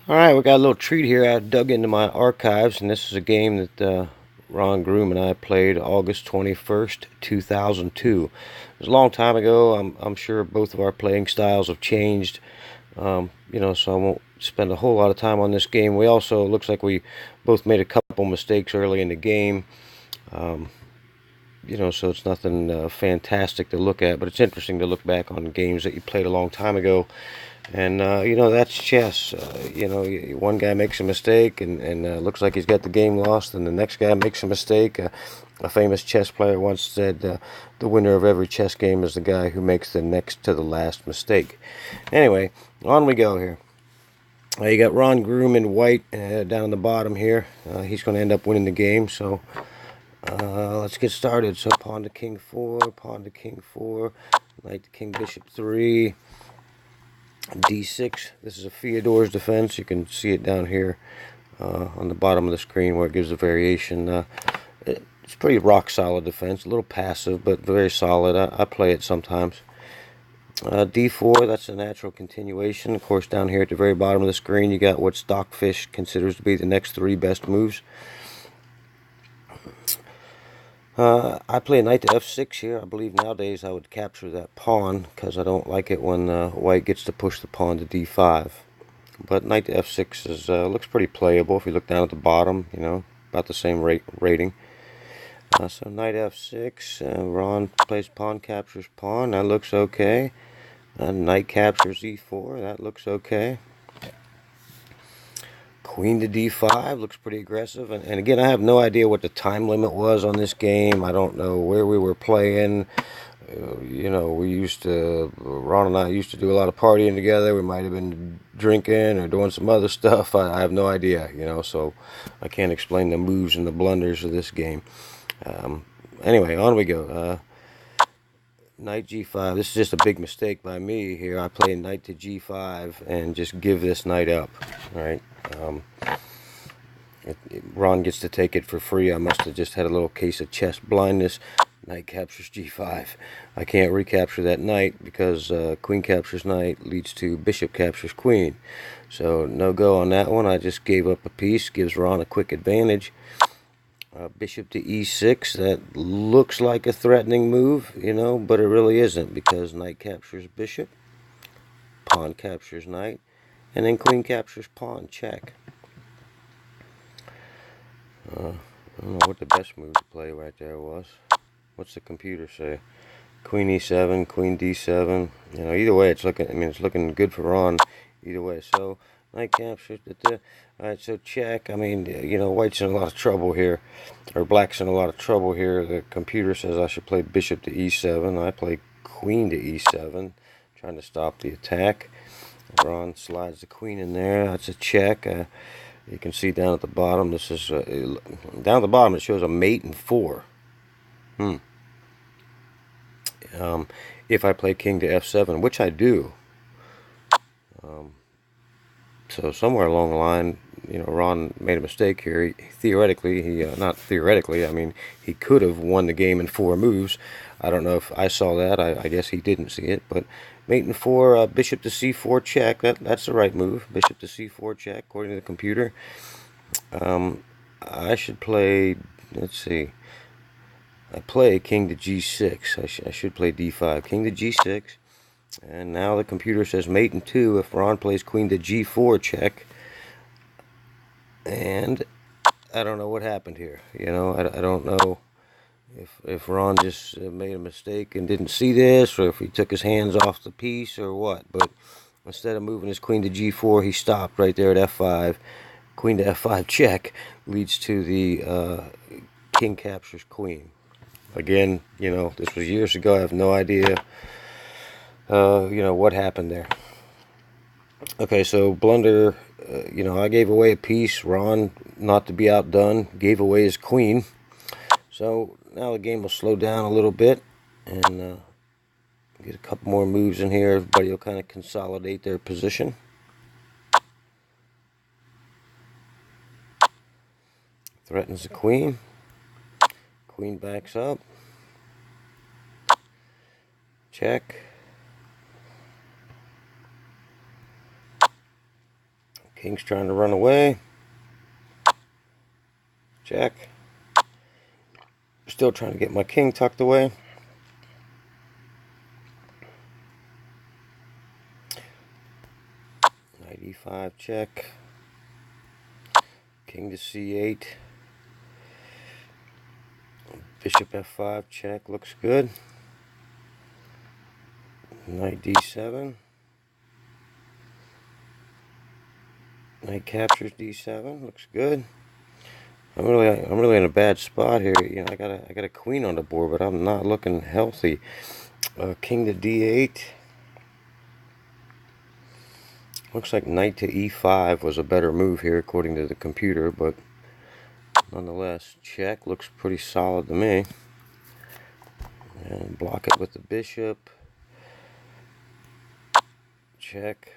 Alright, we got a little treat here. I dug into my archives, and this is a game that Ron Groom and I played August 21st, 2002. It was a long time ago. I'm sure both of our playing styles have changed, so I won't spend a whole lot of time on this game. We also, it looks like we both made a couple mistakes early in the game. Um, so it's nothing fantastic to look at, but it's interesting to look back on games that you played a long time ago. And, that's chess. One guy makes a mistake and looks like he's got the game lost, and the next guy makes a mistake. A famous chess player once said, the winner of every chess game is the guy who makes the next to the last mistake. Anyway, on we go here. You got Ron Groom in white down the bottom here. He's going to end up winning the game, so let's get started. So pawn to king 4, pawn to king 4, knight to king bishop 3, d6. This is a Fyodor's defense. You can see it down here on the bottom of the screen where it gives a variation. It's pretty rock solid defense, a little passive but very solid. I play it sometimes. d4, that's a natural continuation. Of course, down here at the very bottom of the screen you got what Stockfish considers to be the next 3 best moves. I play knight to f6 here. I believe nowadays I would capture that pawn because I don't like it when white gets to push the pawn to d5. But knight to f6 looks pretty playable if you look down at the bottom, about the same rating. So knight f6, Ron plays pawn captures pawn, that looks okay. Knight captures e4, that looks okay. Queen to d5 looks pretty aggressive, and again, I have no idea what the time limit was on this game. I don't know where we were playing. Ron and I used to do a lot of partying together. We might have been drinking or doing some other stuff. I have no idea, so I can't explain the moves and the blunders of this game. Anyway, on we go. Knight g5. This is just a big mistake by me here. I play knight to g5 and just give this knight up. All right. Ron gets to take it for free. I must have just had a little case of chess blindness. Knight captures g5. I can't recapture that knight because queen captures knight leads to bishop captures queen. So no go on that one. I just gave up a piece. Gives Ron a quick advantage. Bishop to e6, that looks like a threatening move, but it really isn't because knight captures bishop, pawn captures knight, and then queen captures pawn, check. I don't know what the best move to play right there was. What's the computer say? Queen e7, queen d7. Either way, it's looking good for Ron. Either way, so knight captures. Alright, so check. White's in a lot of trouble here, or black's in a lot of trouble here. The computer says I should play bishop to e7. I play queen to e7, trying to stop the attack. Ron slides the queen in there. That's a check. You can see down at the bottom. This is down at the bottom. It shows a mate and 4. If I play king to f7, which I do. So somewhere along the line, Ron made a mistake here. Not theoretically, he could have won the game in 4 moves. I don't know if I saw that. I guess he didn't see it. But mate and 4, bishop to c4 check. That's the right move. Bishop to c4 check, according to the computer. I should play, let's see. I play king to g6. I should play d5. King to g6. And now the computer says mate and 2 if Ron plays queen to g4 check. And I don't know what happened here. I don't know if Ron just made a mistake and didn't see this, or if he took his hands off the piece or what. But instead of moving his queen to g4, he stopped right there at f5. Queen to f5 check leads to the king captures queen. Again, this was years ago. I have no idea, what happened there. Okay, so blunder, I gave away a piece. Ron, not to be outdone, gave away his queen. So now the game will slow down a little bit and get a couple more moves in here. Everybody will kind of consolidate their position. Threatens the queen. Queen backs up. Check. King's trying to run away. Check. Still trying to get my king tucked away. Knight e5, check. King to c8. Bishop f5, check. Looks good. Knight d7. Knight captures d7. Looks good. I'm really in a bad spot here. You know, I got a queen on the board, but I'm not looking healthy. King to d8. Looks like knight to e5 was a better move here according to the computer, but nonetheless, check. Looks pretty solid to me. And block it with the bishop. Check.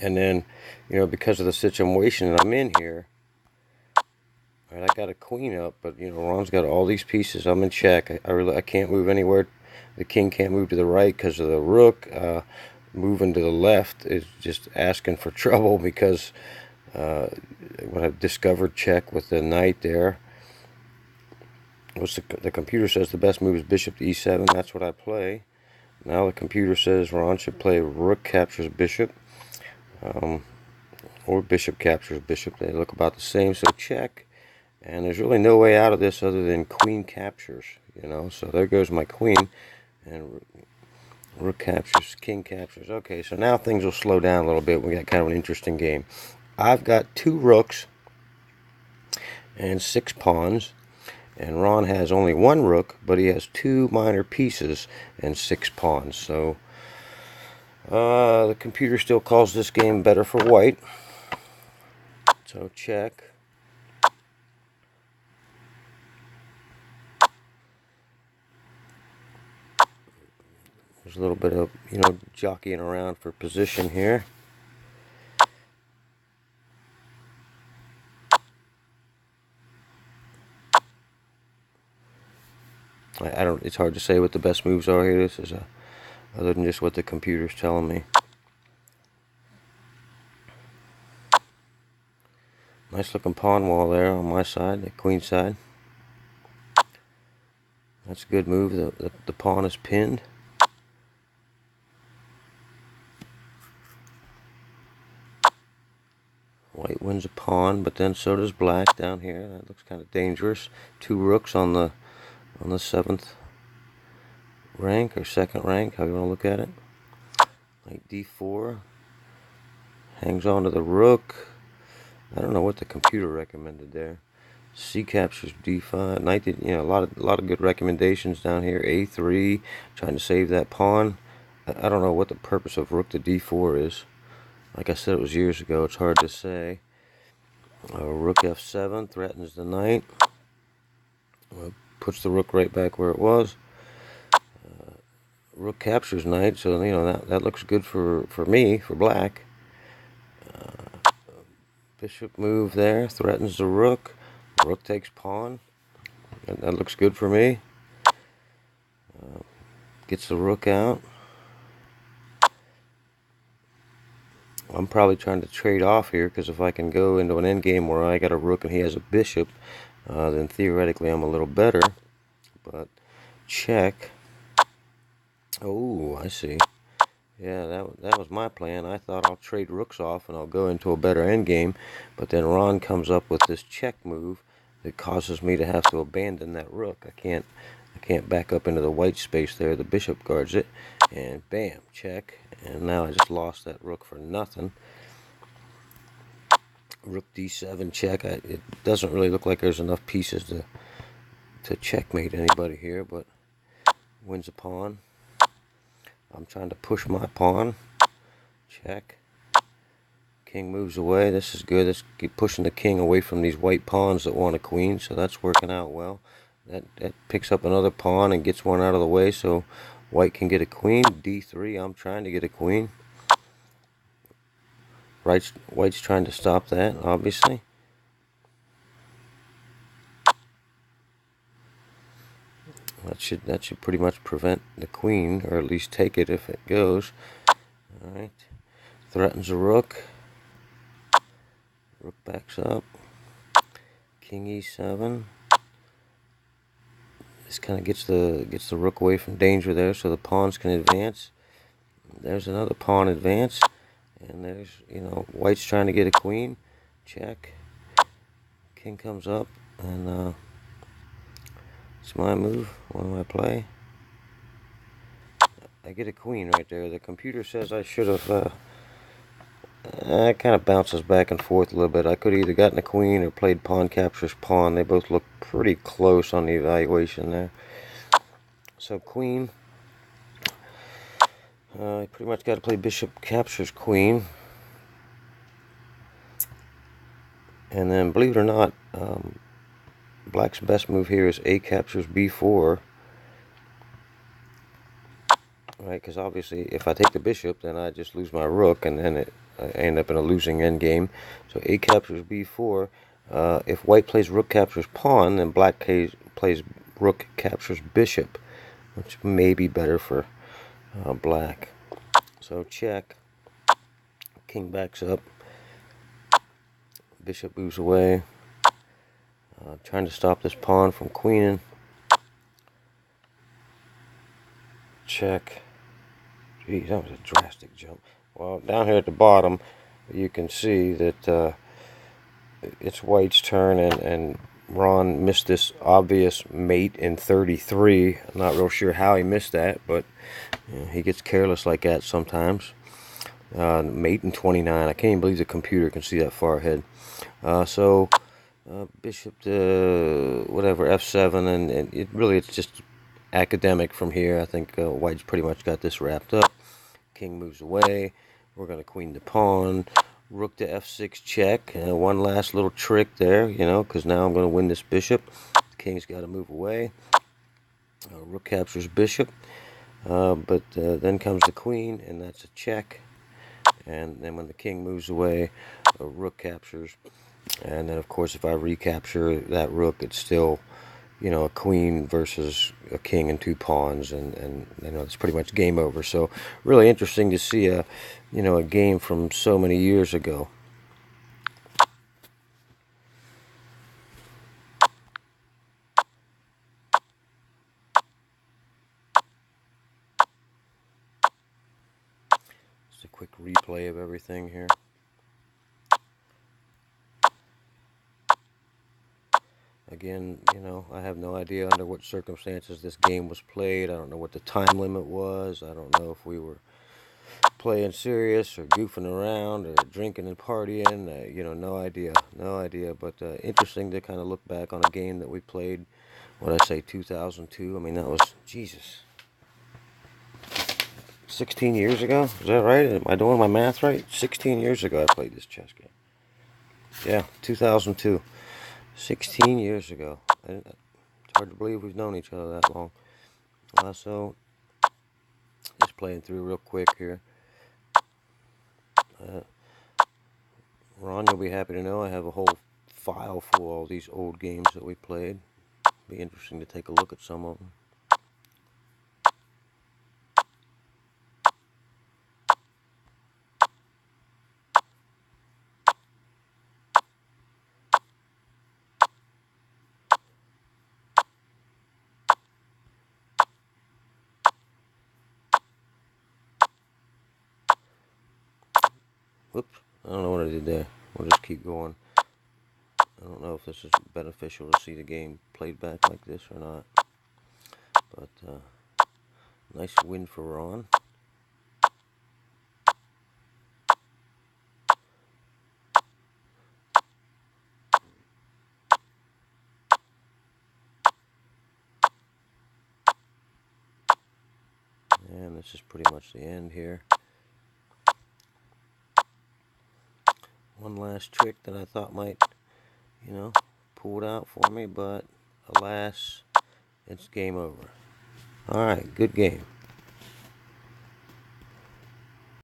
And then, you know, because of the situation that I'm in here, right, I got a queen up, but you know, Ron's got all these pieces. I'm in check. I can't move anywhere. The king can't move to the right because of the rook. Moving to the left is just asking for trouble because when I discovered check with the knight there, the computer says the best move is bishop to e7. That's what I play. Now the computer says Ron should play rook captures bishop, or bishop captures bishop. They look about the same, so check. And there's really no way out of this other than queen captures, you know. So there goes my queen, and rook captures, king captures. Okay, so now things will slow down a little bit. We got kind of an interesting game. I've got 2 rooks and 6 pawns, and Ron has only 1 rook, but he has 2 minor pieces and 6 pawns. So the computer still calls this game better for white. So check. There's a little bit of, you know, jockeying around for position here. I don't. It's hard to say what the best moves are here. This is other than just what the computer's telling me. Nice looking pawn wall there on my side, the queen side. That's a good move. The pawn is pinned. White wins a pawn, but then so does black down here. That looks kind of dangerous. 2 rooks on the 7th rank or 2nd rank, how you want to look at it. Knight d4 hangs on to the rook. I don't know what the computer recommended there. C captures d5. Knight did, you know, a lot of good recommendations down here. a3, trying to save that pawn. I don't know what the purpose of rook to d4 is. Like I said, it was years ago. It's hard to say. Rook f7 threatens the knight. Puts the rook right back where it was. Rook captures knight, so you know that looks good for me, for black. Bishop move there, threatens the rook. Rook takes pawn. That looks good for me. Gets the rook out. I'm probably trying to trade off here, because if I can go into an endgame where I got a rook and he has a bishop, then theoretically I'm a little better. But check. Oh, I see. Yeah, that was my plan. I thought I'll trade rooks off and I'll go into a better endgame, but then Ron comes up with this check move that causes me to have to abandon that rook. I can't back up into the white space there. The bishop guards it, and bam, check. And now I just lost that rook for nothing. Rook d7 check. It doesn't really look like there's enough pieces to checkmate anybody here, but wins a pawn. I'm trying to push my pawn. Check. King moves away. This is good. Let's keep pushing the king away from these white pawns that want a queen, so that's working out well. That picks up another pawn and gets one out of the way, so white can get a queen. d3, I'm trying to get a queen. White's trying to stop that, obviously. That should pretty much prevent the queen, or at least take it if it goes. Alright. threatens a rook. Rook backs up. King e7. This kind of gets the rook away from danger there, so the pawns can advance. There's another pawn advance, and there's, white's trying to get a queen. Check. King comes up, and it's my move. What do I play? I get a queen right there. The computer says I should have. It kind of bounces back and forth a little bit. I could have either gotten a queen or played pawn captures pawn. They both look pretty close on the evaluation there. So queen. You pretty much got to play bishop captures queen. And then, believe it or not, black's best move here is a captures b4. Right, because obviously if I take the bishop, then I just lose my rook, and then I end up in a losing endgame. So a captures b4. If white plays rook captures pawn, then black plays rook captures bishop, which may be better for black. So check. King backs up. Bishop moves away. Trying to stop this pawn from queening. Check. Geez, that was a drastic jump. Well, down here at the bottom, you can see that it's white's turn, and Ron missed this obvious mate in 33. I'm not real sure how he missed that, but he gets careless like that sometimes. Mate in 29. I can't even believe the computer can see that far ahead. So bishop to whatever, f7, and it's just academic from here. I think white's pretty much got this wrapped up. King moves away. We're going to queen the pawn. Rook to f6 check. One last little trick there, because now I'm going to win this bishop. The king's got to move away. Rook captures bishop. But then comes the queen, and that's a check. And then when the king moves away, rook captures. And then, of course, if I recapture that rook, it's still, a queen versus a king and two pawns, and it's pretty much game over. So really interesting to see a game from so many years ago. Just a quick replay of everything here. Again, I have no idea under what circumstances this game was played. I don't know what the time limit was. I don't know if we were playing serious or goofing around or drinking and partying. No idea. But interesting to kind of look back on a game that we played, 2002. I mean, that was, Jesus, 16 years ago? Is that right? Am I doing my math right? 16 years ago I played this chess game. Yeah, 2002. 16 years ago. It's hard to believe we've known each other that long. So, just playing through real quick here. Ron, you'll be happy to know I have a whole file full of all these old games that we played. Be interesting to take a look at some of them. Whoops, I don't know what I did there. We'll just keep going. I don't know if this is beneficial to see the game played back like this or not. But, nice win for Ron. And this is pretty much the end here. One last trick that I thought might, pull it out for me, but alas, it's game over. Alright, good game.